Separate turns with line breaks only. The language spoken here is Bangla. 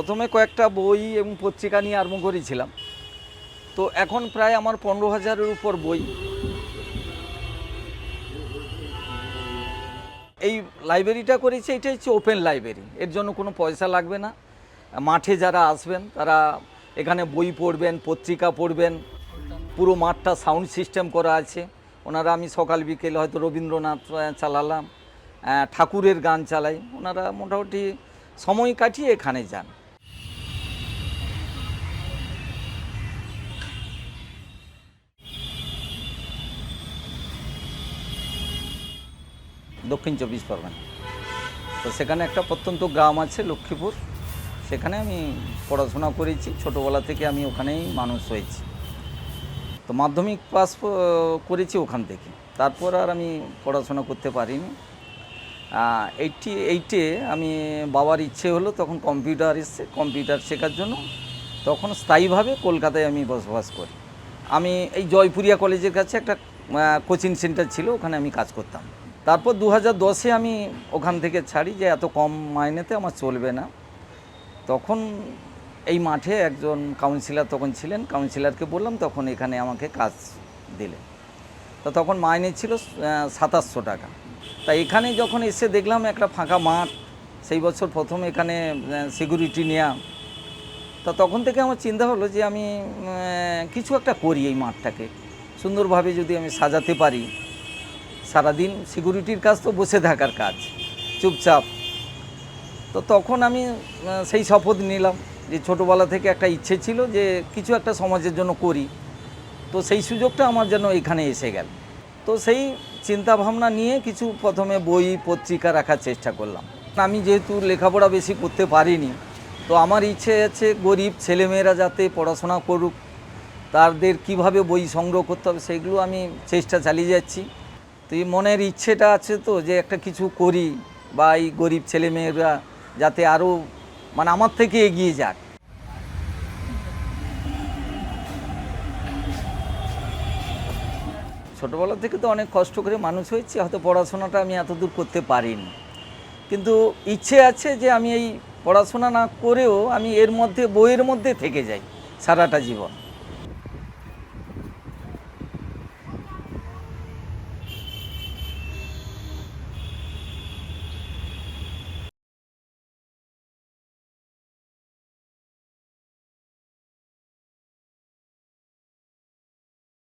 প্রথমে কয়েকটা বই এবং পত্রিকা নিয়ে আরম্ভ করেছিলাম। তো এখন প্রায় আমার 15,000-এর উপর বই। এই লাইব্রেরিটা করেছি, এটা হচ্ছে ওপেন লাইব্রেরি, এর জন্য কোনো পয়সা লাগবে না। মাঠে যারা আসবেন তারা এখানে বই পড়বেন, পত্রিকা পড়বেন। পুরো মাঠটা সাউন্ড সিস্টেম করা আছে। ওনারা, আমি সকাল বিকেল হয়তো রবীন্দ্রনাথ চালালাম, ঠাকুরের গান চালাই, ওনারা মোটামুটি সময় কাটিয়ে এখানে যান। দক্ষিণ 24 পরগনা। তো সেখানে একটা প্রত্যন্ত গ্রাম আছে লক্ষ্মীপুর, সেখানে আমি পড়াশোনা করেছি। ছোটোবেলা থেকে আমি ওখানেই মানুষ হয়েছি। তো মাধ্যমিক পাস করেছি ওখান থেকে, তারপর আর আমি পড়াশোনা করতে পারিনি। 88-এ আমি, বাবার ইচ্ছে হলো তখন কম্পিউটার এসছে, কম্পিউটার শেখার জন্য। তখন স্থায়ীভাবে কলকাতায় আমি বসবাস করি। আমি এই জয়পুরিয়া কলেজের কাছে একটা কোচিং সেন্টার ছিল, ওখানে আমি কাজ করতাম। তারপর 2010-এ আমি ওখান থেকে ছাড়ি, যে এত কম মাইনেতে আমার চলবে না। তখন এই মাঠে একজন কাউন্সিলর তখন ছিলেন, কাউন্সিলরকে বললাম, তখন এখানে আমাকে কাজ দিলেন। তো তখন মাইনে ছিল 2700 টাকা। তাই এখানে যখন এসে দেখলাম একটা ফাঁকা মাঠ, সেই বছর প্রথম এখানে সিকিউরিটি নেওয়া। তা তখন থেকে আমার চিন্তা হলো যে আমি কিছু একটা করি, এই মাঠটাকে সুন্দরভাবে যদি আমি সাজাতে পারি। সারাদিন সিকিউরিটির কাজ তো বসে থাকার কাজ, চুপচাপ। তো তখন আমি সেই শপথ নিলাম যে ছোটোবেলা থেকে একটা ইচ্ছে ছিল যে কিছু একটা সমাজের জন্য করি। তো সেই সুযোগটা আমার যেন এখানে এসে গেল। তো সেই চিন্তা ভাবনা নিয়ে কিছু প্রথমে বই পত্রিকা রাখার চেষ্টা করলাম। আমি যেহেতু লেখাপড়া বেশি করতে পারিনি, তো আমার ইচ্ছে আছে গরিব ছেলেমেয়েরা যাতে পড়াশোনা করুক, তাদের কিভাবে বই সংগ্রহ করতে হবে সেগুলো আমি চেষ্টা চালিয়ে যাচ্ছি। তো এই মনের ইচ্ছেটা আছে তো, যে একটা কিছু করি, বা এই গরিব ছেলেমেয়েরা যাতে আরও মানে আমার থেকে এগিয়ে যাক। ছোটোবেলা থেকে তো অনেক কষ্ট করে মানুষ হয়েছি, হয়তো পড়াশোনাটা আমি এত দূর করতে পারিনি, কিন্তু ইচ্ছে আছে যে আমি এই পড়াশোনা না করেও আমি এর মধ্যে, বইয়ের মধ্যে থেকে যাই সারাটা জীবন।